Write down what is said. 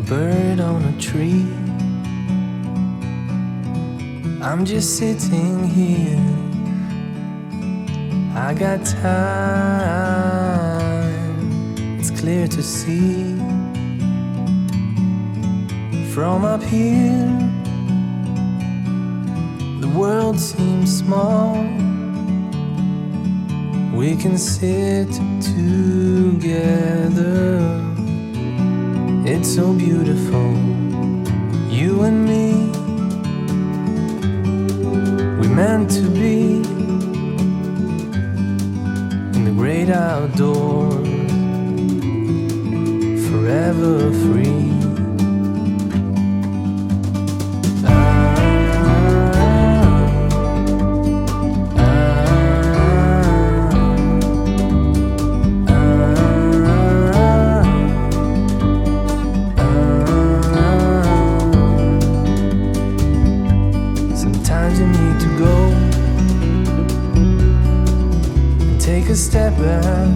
bird on a tree. I'm just sitting here, I got time, it's clear to see. From up here, the world seems small. We can sit together, it's so beautiful, you and me. We're meant to be in the great outdoors, forever free. Sometimes you need to go and take a step back